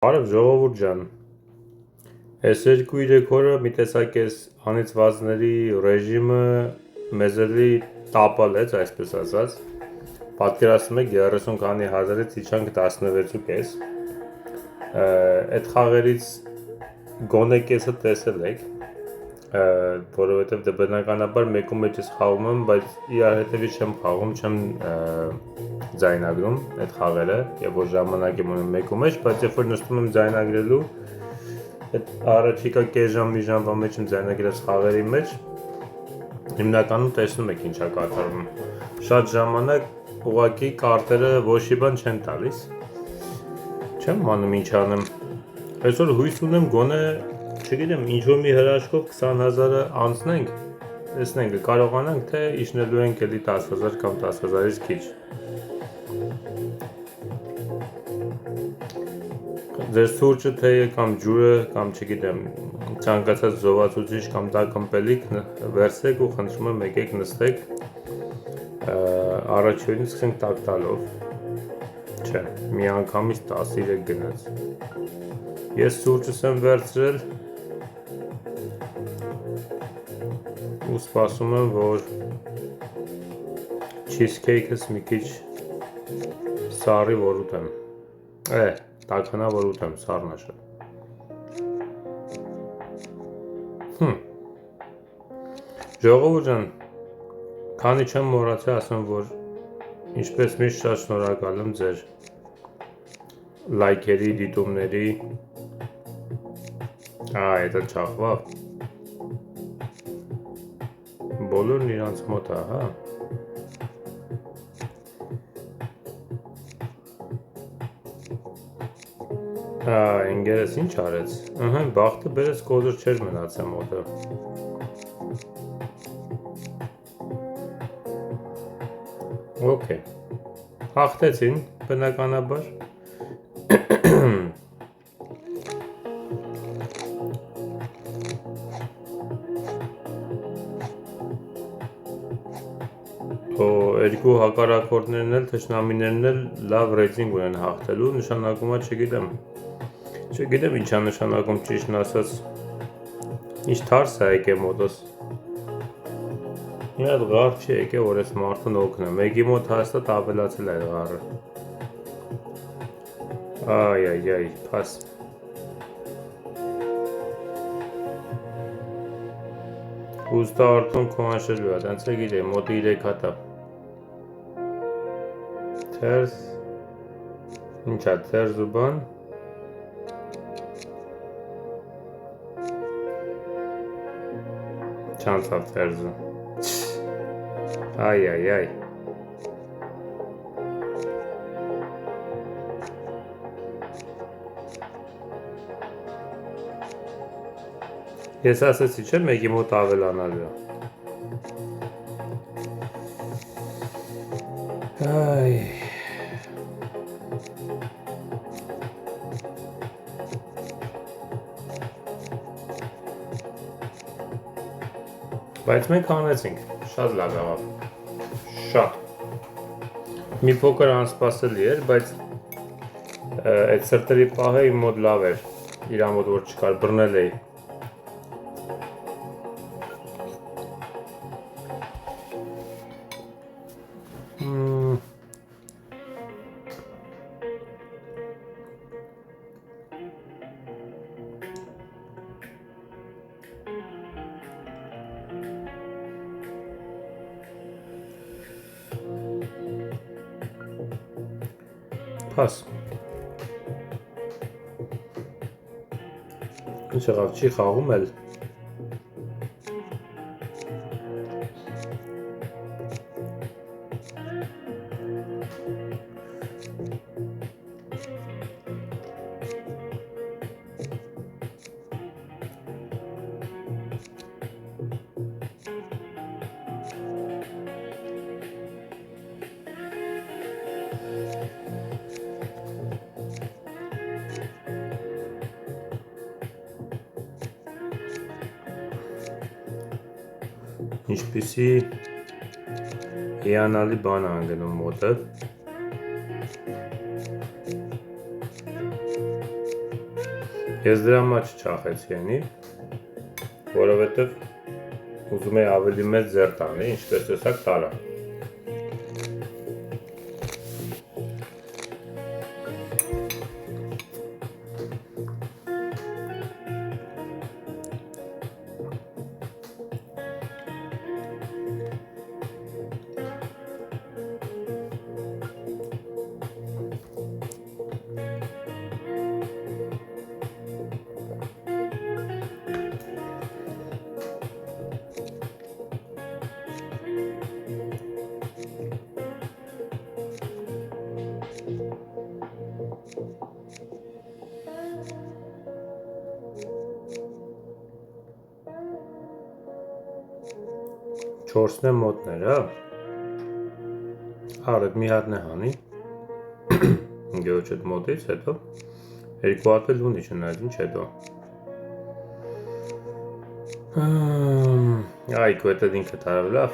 Բարև ժողովուրդ ջան, այս 2-3 օրը մի տեսակ էս անիծվածների ռեժիմը մեզ էլի տապալեց, այսպես ասած, պատկերացնում եք 30 քանի հազարից իջանք 16.5, այդ խաղերից գոնե կեսը տեսել եք, որովհետև դե բնականաբար մեկու մեջ ես խաղում եմ, բայց իրար հետևից չեմ խաղում, չեմ ձայնագրում այդ խաղերը, եւ որ ժամանակ եմ ունում մեկու մեջ, բայց երբ որ նստում եմ ձայնագրելու, այդ առաջիկա կես ժամ մի ժամվա մեջ եմ ձայնագրած խաղերի մեջ, հիմնականում տեսնում եք ինչա կատարվում։ Շատ ժամանակ ուղղակի կարտերը ոչ մի բան չեն տալիս։ Չեմ անում ինչ անեմ։ Այսօր հույս ունեմ գոնե, չգիտեմ, ինչ-որ մի հրաշքով 20,000-ը անցնենք, տեսնենք, կարողանանք թե իջնելու ենք էլի 10,000 կամ 10,000-ից քիչ։ Ձեր սուրճը թեյը կամ ջուրը կամ չգիտեմ ցանկացած զովացուցիչ կամ տակմպելիք վերցեք ու խնդրում եմ եկեք նստեք առաջինից սկսենք տակ տալով չէ մի անգամից 13 գնաց ես սուրճս եմ վերցրել ու սպասում եմ որ cheesecake-ս մի քիչ սառի որ ուտեմ տաքանա որ ուտեմ սառնաշը ժողովուրդ ջան քանի չեմ մոռացել ասեմ որ ինչպես միշտ շատ շնորհակալ եմ ձեր լայքերի դիտումների это չախվա բոլորն իրանց մոտ է հա ինգերս ինչ արեց բախտը բերեց կոդր չէր մնացել մոտը Okay. Հաղթեցին, բնականաբար։ Երկու հակառակորդներն էլ, թշնամիներն էլ լավ ռեյտինգ ունեն հաղթելու, նշանակում է չգիտեմ ինչա նշանակում ճիշտն ասած, ինչ թարս է եկե մոտս։ Մի հատ ғար չի եկե, որ ես մարդուն օգնեմ, եկի մոտ հաստատ ավելացել է ғարը։ Այ, պաս։ Ուստա արդուն քո անշելու է, տենց է գիտե, մոտի 3 հատ է։ Թերս, ինչա, թերս ու բան։ Չանցավ թերզը։ Այ Ես ասեցի չէ մեկի մոտ ավելանալու Այ Բայց մենք անեցինք, շատ լավ եղավ, շատ մի փոքր անսպասելի էր, բայց այդ սրտերի պահը իմ մոտ լավ էր, իրա մոտ որ չկար, բռնել էի Պաս Ինչ եղավ, չի խաղում էլ Ինչպիսի հիանալի բան է անգնում մոտը Ես դրա համար չչախեցի անի, որովհետև ուզում էի ավելի մեծ ձեռ տանի, ինչպես տեսակ տարա։ Չորսն է մոտներ, հա։ Արդ մի հատն է հանի։ Գեոչ էդ մոտից հետո երկու հատ էլ ունի չնայած ինչ հետո։ Այ քո հետ ինքը տարավ լավ։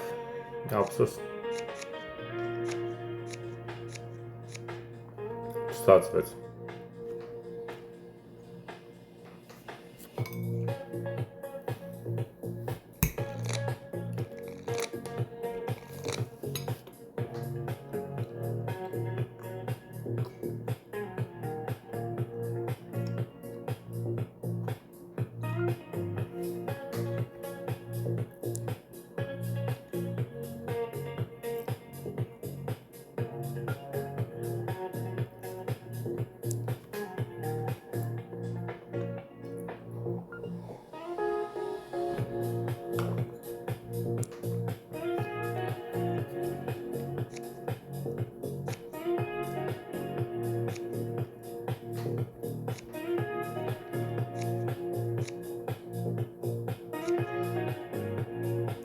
Ափսոս։ Ստացվեց։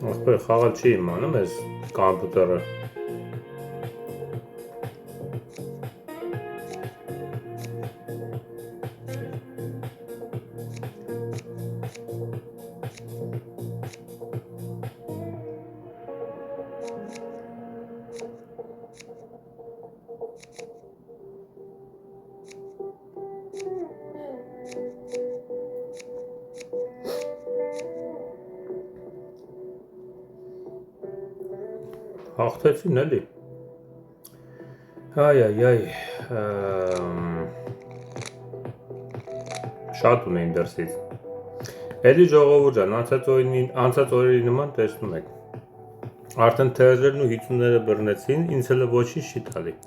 Ախպեր խաղալ չի իմանում ես կամպյուտերը։ Հաղթեցին էլի։ Այ շատ ունեին դրսից։ Էլի ժողովուրդ ջան, անցած օրերի նման տեսնում եք։ Արդեն թերերն ու 50-ները բռնեցին, ինձ հələ ոչինչ չի տալի։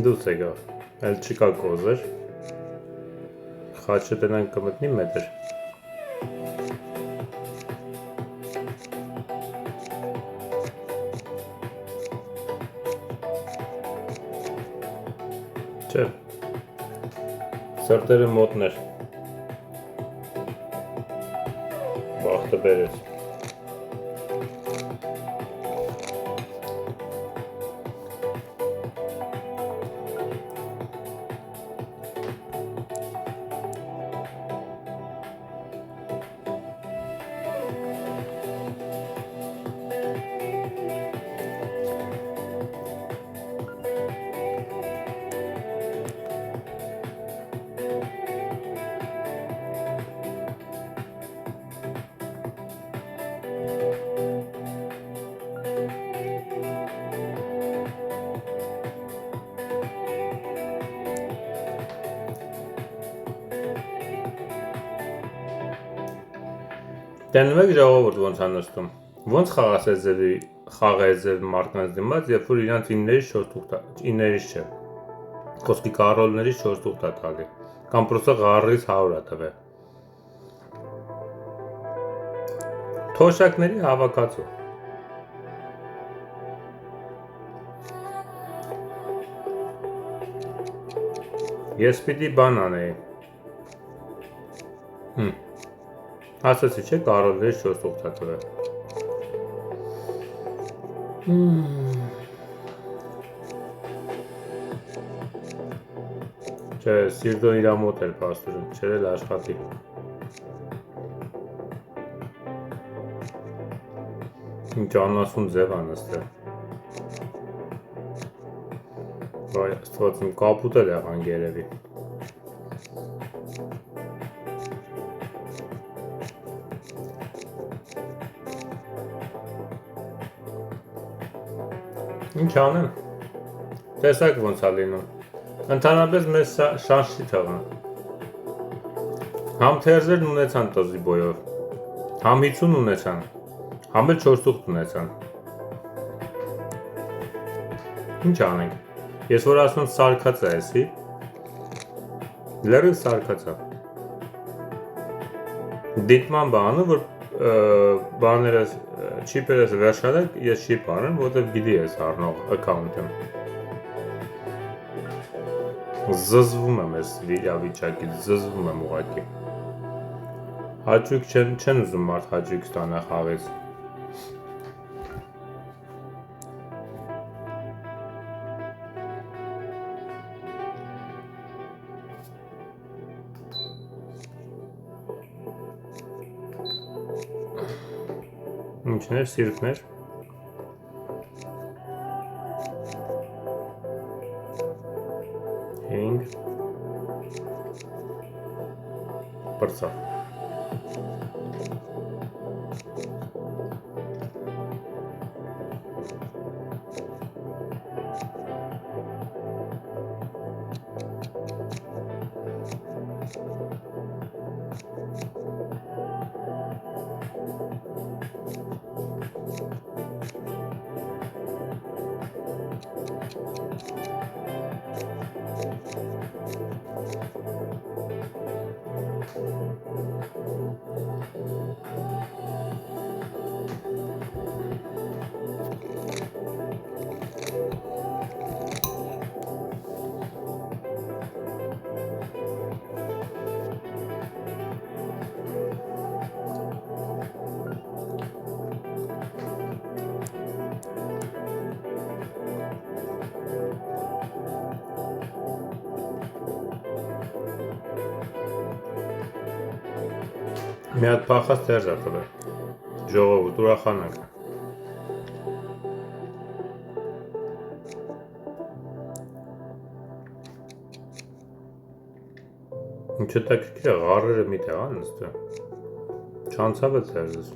Դուս եկավ, էլ չկա կոզեր, խաչը տնանք կմտնի մետր։ Չէ, սրտերը մոտներ, բախտը բերեց։ Տենում եք ժողովուրդ ոնց ա նստում, ոնց խաղայձև մարդկանց դիմաց, երբ որ իրանց 9-ից չէ, խոսքի կարոլներից 4 տուղթ ա տալի, կամ պրոստը ղարից 100 ա տվել։ Թոշակների հավաքածու։ Ես պիտի բան անեի։ Ասացի չէ կարողներ 4 օգտատորը։ Չէ, սիրտոն իրա մոտ էր պաստուրում, չէր էլ աշխատի։ Ինչ անասուն ձև անստեղ։ Վայ, աստված իմ կապուտը լեղան գերևի։ Ինչ անեմ։ Տեսակ ոնց է լինում։ Ընդհանրապես մեզ շանս չի թողան։ Համ թերզերն ունեցան տոզի բոյով, համ 50 ունեցան, համ էլ 4 տուղթ ունեցան։ Ինչ անենք։ Ես որ ասում սարկած է էսի, լերը սարկած է։ Դիտման բանը, որ բաներս, չիպերս վերջանակ, ես չիպ անեմ, որտև գիտի ես առնող account-ում։ Զզվում եմ ես վիճակից, զզվում եմ ուղղակի։ Հաճույք չեն ուզում մարդ հաճույք ստանա խաղից։ Ինչներ, սիրտներ։ Հինգ։ Պրծա։ Մի հատ փախած դերձ է տվել, ժողովուրդ ուրախանանք։ Ինչ հետաքրքիր է, ղարերը մի տեղ ան նստել, չանցավ է դերձս։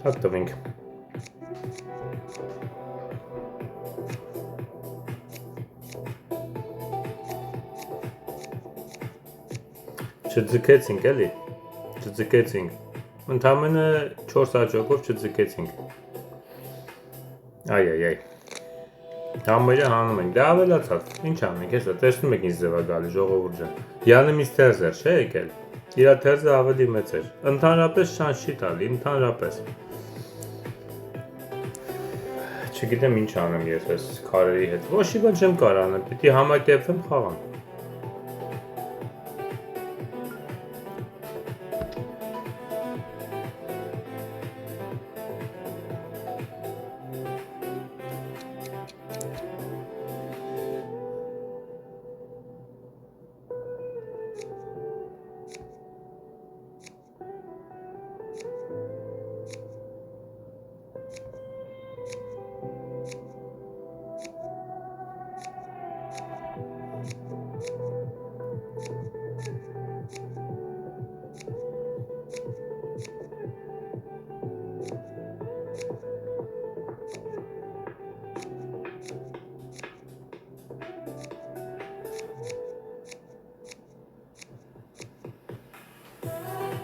Так տվենք։ Չձգեցինք էլի, չձգեցինք, ընդամենը 4 աճոկով չձգեցինք, այ, համարյա հանում ենք, դա ավելացած, ինչ անենք, հեսա, տեսնում եք ինչ ձև է գալի, ժողովուրդ ջան, Յանը միս թերզ էր, չէ եկել, իրա թերզը ավելի մեծ էր, ընդհանրապես շանս չի տալի, ընդհանրապես, չգիտեմ ինչ անեմ ես այս քարերի հետ, ոչ մի բան չեմ կարող անեմ, պիտի համակերպվեմ խաղամ։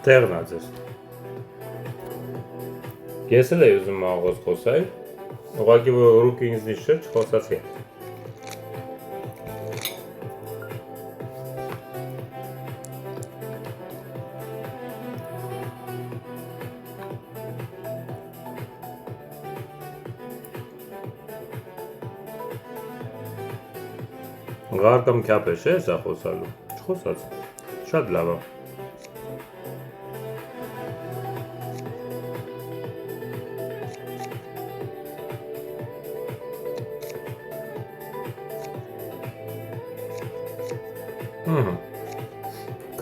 Տեղն է ձեզ։ Ես էլ էի ուզում աղոս խոսալ, ուղղակի որ ռուկը ինձնից չէր, չխոսացի։ Գար կամ քյապ է, չէ՞ սա խոսալու։ Չխոսացի։ Շատ լավ է։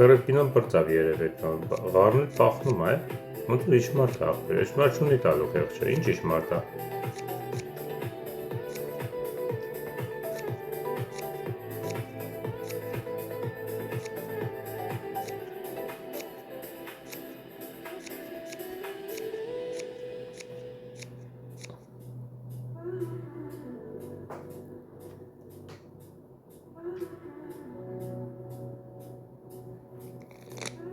Կրպինան բրծավ երև էտ, գարն էլ պախնում է, ոնց որ իշխմարդ է աղբեր, իշխմարդ չունի տալու խեղճը, ինչ իշխմարդ է։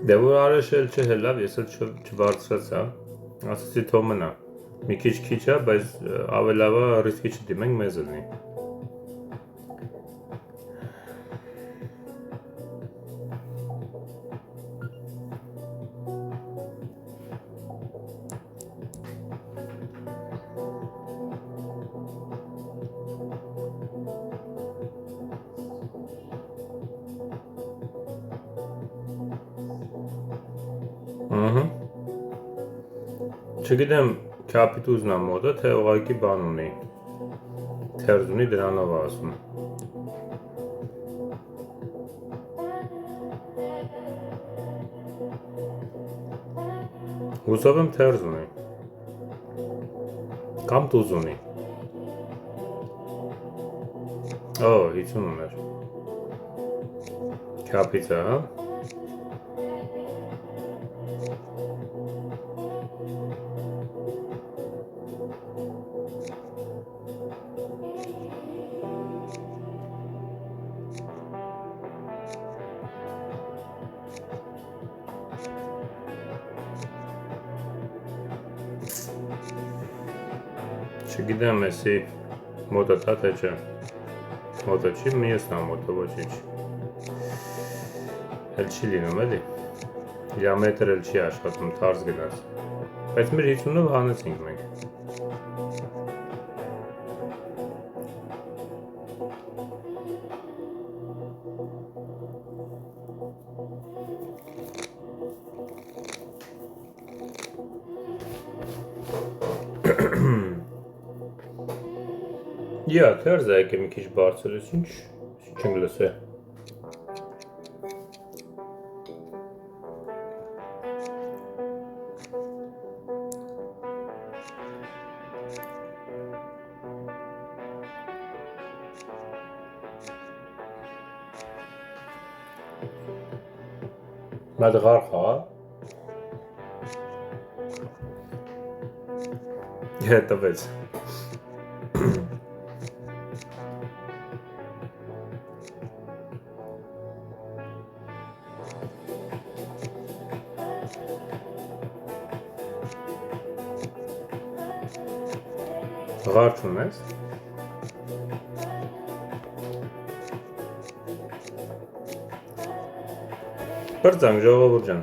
Դե որ արեշ էլ չէ լավ, ես էլ չբարձրացա, ասացի թող մնա, մի քիչ է, բայց ավելավա ռիսկի չդիմենք, մեզ ելնի։ Չգիտեմ քյապիտ ուզնա մոդը, թե ուղղակի բան ունի, թերզ ունի դրանով ասում։ Հուսով եմ թերզ ունի, կամ տուզ ունի։ Օ, 50 ուներ, քյապիցը, հա։ Չգիտեմ էսի մոտը թա թե չէ, մոտը չի, մյուսն է մոտը ոչինչ, էլ չի լինում էլի, իլամետր էլ չի աշխատում, թարզ գնաց, բայց մեր 50-ով հանեցինք մենք։ Յա, թերզ է եկե մի քիչ բարձր ես, ինչ չենք լսե։ Մատ գար խաղա։ Հետևեց։ Ղարդ ունես։ Բրծանք ժողովուրդ ջան,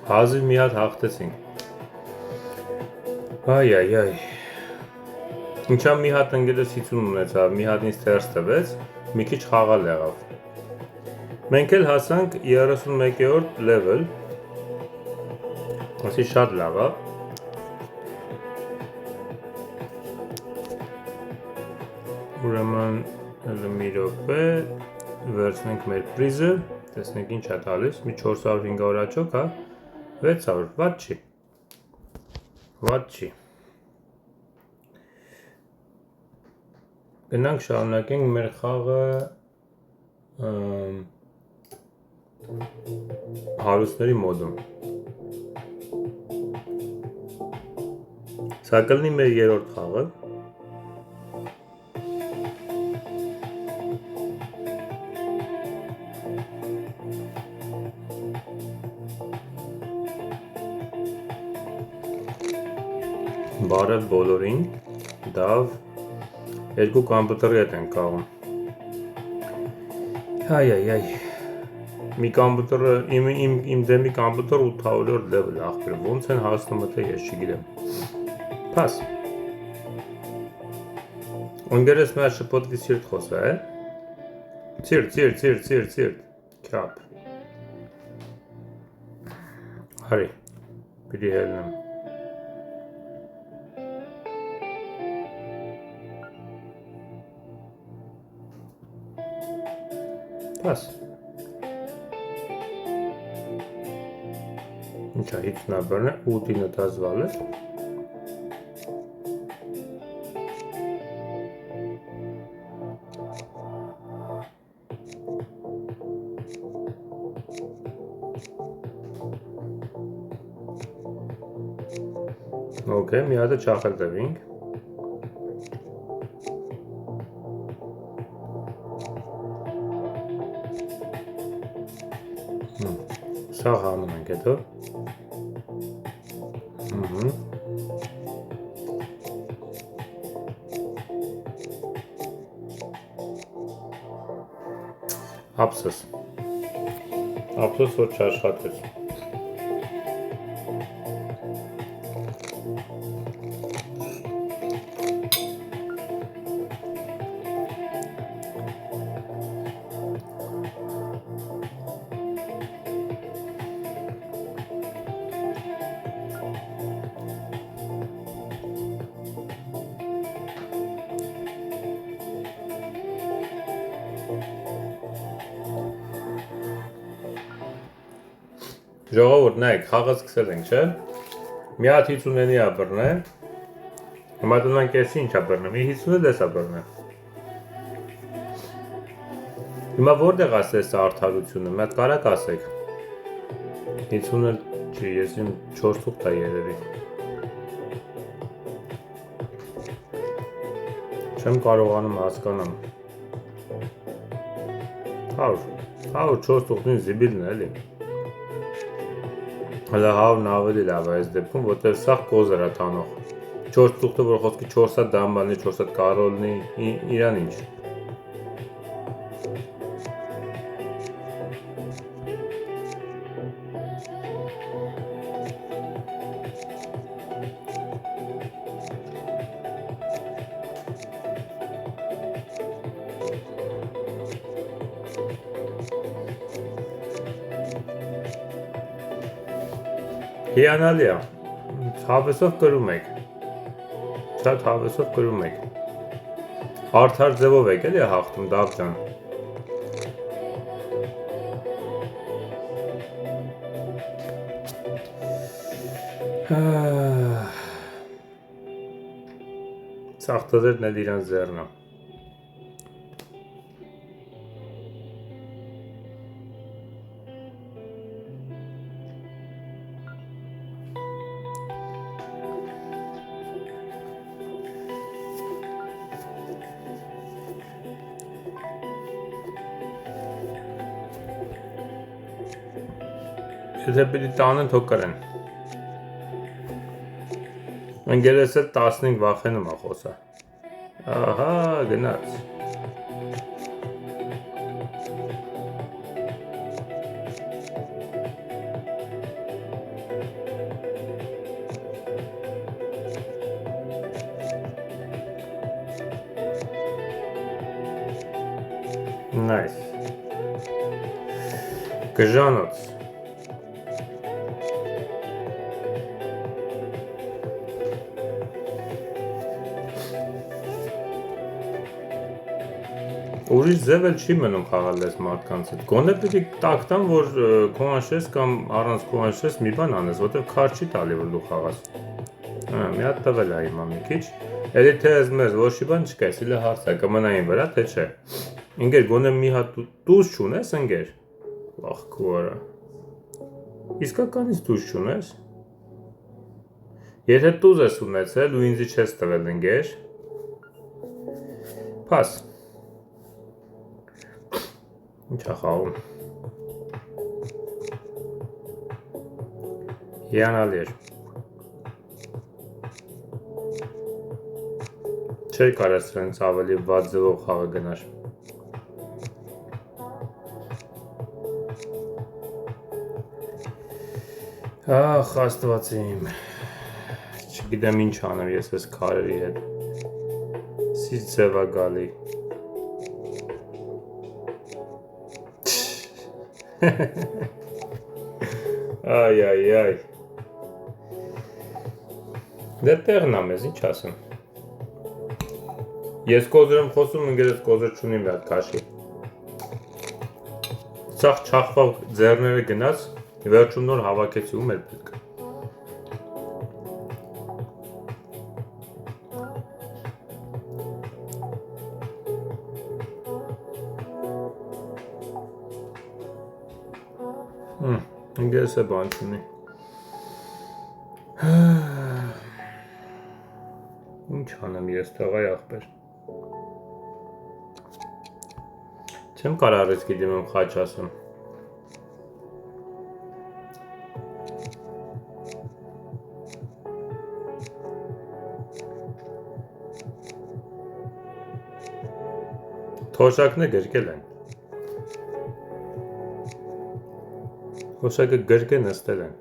հազիվ մի հատ հաղթեցինք, այ, ինչա մի հատ ընգետս 50 ունեցավ, մի հատ ինձ թերս տվեց, մի քիչ խաղալ եղավ, մենք էլ հասանք 31-րդ լևել, ասի շատ լավ է, ուրեմն մի րոպե վերցնենք մեր պրիզը, տեսնենք ինչ է տալիս, մի 400-500 աչոք, հա, 600, վատ չի, գնանք շարունակենք մեր խաղը հարուստների մոդում, սա կլինի մեր երրորդ խաղը, Բարև բոլորին, դավ, երկու կամպյուտերի հետ ենք կաղում։ Այ, մի կամպյուտերը, իմ դեմի կամպյուտեր 800 level աղբեր, ոնց են հասնում թե ես չգիտեմ։ Պաս։ Ունգերես մեր շպոտվի սիրտ խոսա, է։ Սիրտ, քապ։ Հարի, պիտի հելնեմ։ Պաս։ Ինչա, հիտնաբերն է, 8-ինը դազվալ է։ Okay, մի հատը չախել տվինք։ Սա հանում ենք հետո։ Ափսոս, որ չաշխատեց։ Ժողովուրդ, նայեք, խաղը սկսել ենք, չէ՞։ Մի հատ 50-ենի ա բռնե։ Հիմա տնանք էսի ինչ ա բռնե, մի 50-ը դես ա բռնե։ Հիմա որտեղ ասես արդարությունը, մի հատ կարակ ասեք։ 50-ը չի, ես իմ 4 թուղթ ա երևի։ Չեմ կարողանում հասկանամ։ 100 4 թուղթին զիբիլն է, էլի։ Հələ հավն ավելի լավ է այս դեպքում, որտեղ սաղ կոզր է տանող։ 4 թուղթը, որ խոսքի 4 հատ դամբանի, 4 հատ կարոլնի, իրան ինչ։ Հիանալի է, հավեսով կրում եք, շատ հավեսով կրում եք, արդար ձևով եք էլի հաղթում, դավ ջան։ Սաղ տզերն էլ իրան ձերն է։ Եթե պիտի տանեն, թող կրեն։ Ընգերես էլ 15 վախենում ա խոսա։ Ահա, գնաց։ Nice։ Գժանոց։ Ուրիշ ձև էլ չի մնում խաղալ այս մարդկանց հետ, գոնե պիտի տակ տան, որ քո անշես կամ առանց քո անշես մի բան անես, որտեղ քար չի տալի, որ դու խաղաս։ Մի հատ տվել է հիմա մի քիչ, էլի թե մեզ ոչի բան չկա, սիլը հարց է, կմնային վրա, թե չէ։ Ինգեր, գոնե մի հատ տուզ չունես, ընգեր։ Ախ քո արա։ Իսկականից տուզ չունես։ Եթե տուզ ես ունեցել ու ինձի չես տվել, ընգեր։ Պաս։ Ինչ ա խաղում։ Հիանալի էր։ Չէր կարա սրանց ավելի վատ ձևով խաղը գնար։ Ախ, Աստված իմ։ Չգիտեմ ինչ անեմ ես այս քարերի հետ։ Սից ձևա գալի։ Այ։ Դե տեղն ամ ես, ինչ ասեմ։ Ես կոզր եմ խոսում, ինգերես կոզր չունի մի հատ կաշի։ Սաղ չախվավ ձեռները գնաց, վերջում նոր հավաքեցի ում էր պետք։ Ինգերես է բան չունի։ Ինչ անեմ ես տղայ աղբեր։ Չեմ կարա ռիսկի դիմեմ խաչ ասեմ։ Թոշակն է գրկել են։ Թոշակը գրկե նստել են։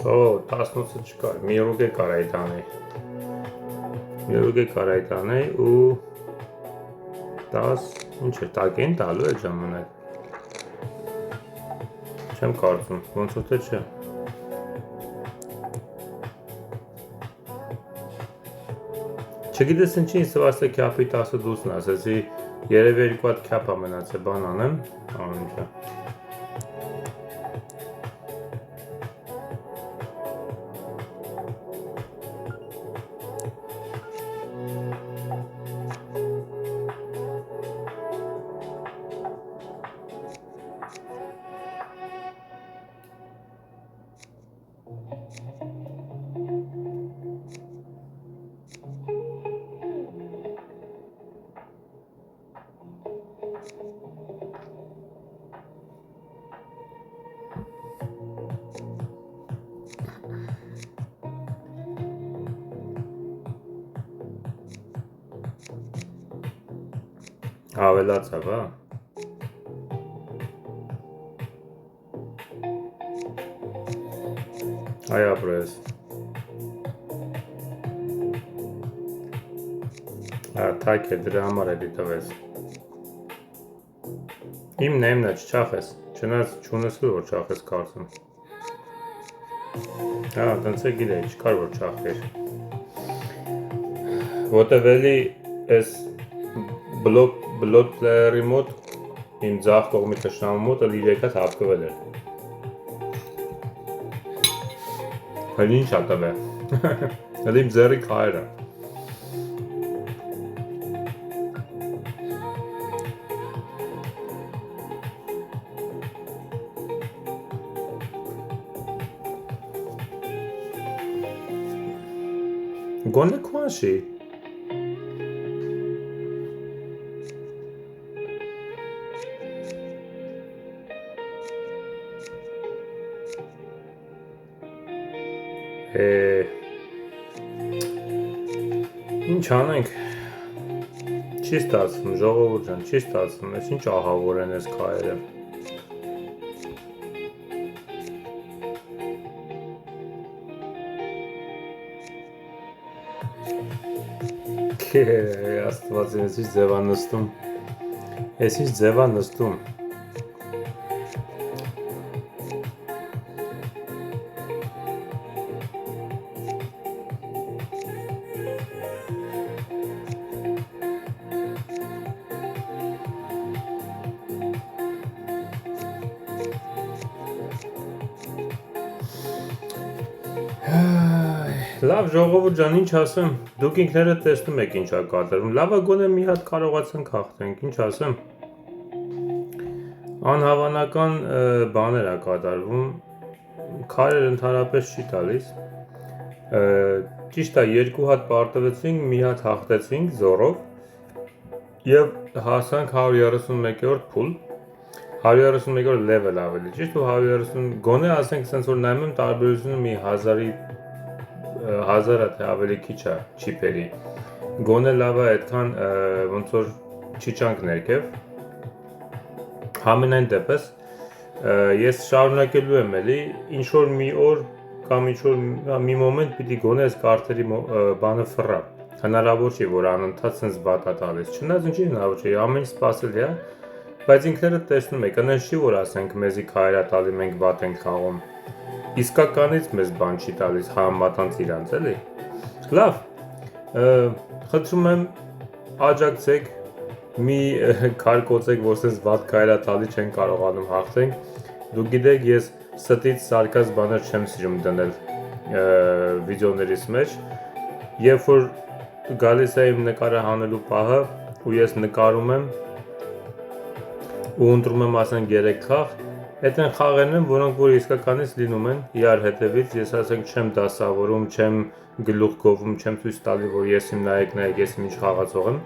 Օ, 18-ը չկար, մի ռուգե կարայի տանեի։ Մի ռուգե կարայի տանեի ու 10, ինչ է, տակ են տալու է ժամանակ։ Չեմ կարծում, ոնց որ թե չէ։ Չգիտես ինչի ինձ վաստը քյապի 10 դուսն ասեցի, երևի երկու հատ քյապ ամենաց է բան անեմ, անունչա։ Ավելացավ, հա։ Այ ապրես։ Թակ է, դրա համար էլի տվես։ Իմն է, չչախես, չնայած չունես որ չախես կարծում։ Հա, տենց է գիրեի, չկար որ չախեր։ Որտև էլի ես բլոտ պլեյերի մոտ, իմ ձախ կողմի թշնամու մոտ էլի 3 հատ հավկվել էր։ Հəl ինչ ա տվե։ Էլի իմ ձեռի քայրը։ Գոնե քուաշի։ Ինչ անենք, չի ստացվում, ժողովուրդ ջան, չի ստացվում, ես ինչ ահավոր են ես քայերը։ Աստված, ես ինչ ձև անստում, ես ինչ ձև անստում։ Լավ ժողովուրդ ջան, ինչ ասեմ, դուք ինքներդ տեսնում եք ինչ ա կատարվում, լավա գոնե մի հատ կարողացենք հաղթենք, ինչ ասեմ, անհավանական բաներ ա կատարվում, քարեր ընդհանրապես չի տալիս։ Ճիշտ է, երկու հատ պարտվեցինք, մի հատ հաղթեցինք զորով եւ հասանք 131-րդ փուլ, 131-րդ level ավելի ճիշտ, ու 130 գոնե ասենք sense որ նայում եմ տարբերությունը մի 1000-ը թե ավելի քիչ է չիպերի։ Գոնե լավ է այդքան ոնց որ չիճանք ներքև։ Համենայն դեպս ես շարունակելու եմ էլի, ինչ որ մի օր կամ ինչ որ մի մոմենտ պիտի գոնե այս կարտերի բանը ֆռա։ Հնարավոր չի որ անընդհատ sense բադ է տալիս։ Չնայած ինչի հնարավոր չի, ամեն ինչ սպասելի է, բայց ինքներդ տեսնում եք, այնպես չի որ ասենք մեզի քայր է տալի, մենք բադ ենք խաղում։ Իսկականից մեզ բան չի տալիս համեմատած իրանց, էլի։ Լավ, խնդրում եմ աջակցեք, մի քար կոծեք, որ sense բադ քայր է տալի, չեն կարողանում հաղթենք։ Դուք գիտեք, ես ստից սարկած բաներ չեմ սիրում դնել վիդեոներիս մեջ, երբ որ գալիս է իմ նկարը հանելու պահը ու ես նկարում եմ ու ընտրում եմ ասենք 3 խաղ, այդ են խաղերն են, որոնք որ իսկականից լինում են իրար հետևից, ես ասենք չեմ դասավորում, չեմ գլուխ գովում, չեմ ցույց տալի, որ ես իմ նայեք, ես ինչ խաղացող եմ։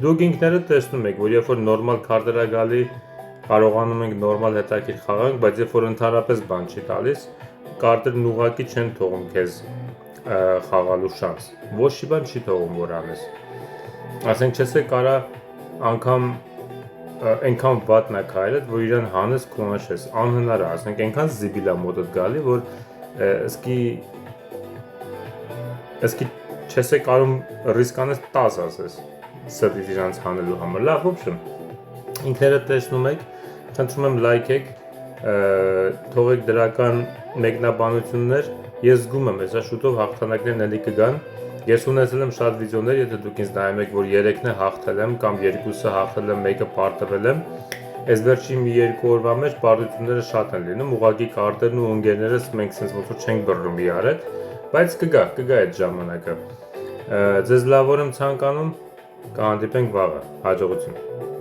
Դուք ինքներդ տեսնում եք, որ երբ որ նորմալ քարտեր է գալի, կարողանում ենք նորմալ հետաքրքիր խաղանք, բայց երբ որ ընդհանրապես բան չի տալիս, կարտերն ուղղակի չեն թողում քեզ խաղալու շանս։ Ոչ մի բան չի թողում որ անես։ Ասենք չես կարա անգամ այնքան վատն է քայլդ, որ իրան հանես կոնաշես, անհնար է, ասենք այնքան զիբիլա մոտդ գալի, որ ըսկի չես կարում ռիսկ անես 10 ասես ստից իրանց հանելու համար։ Լավ, ոբշեմ, ինքներդ տեսնում եք, խնդրում եմ լայքեք, թողեք դրական մեկնաբանություններ, ես զգում եմ, հեսա շուտով հաղթանակներն էլի կգան, ես ունեցել եմ շատ վիդեոներ, եթե դուք ինձ նայում եք, որ 3-ն է հաղթել եմ կամ 2-ը հաղթել եմ, 1-ը պարտվել եմ, այս վերջի մի 2 օրվա մեջ պարտությունները շատ են լինում, ուղղակի կարտերն ու ընկերներս մենք sense ոնց որ չենք բռնում իրար հետ, բայց կգա այդ ժամանակը։ Ձեզ լավ օր եմ ցանկանում, կհանդիպենք վաղը, հաջողություն։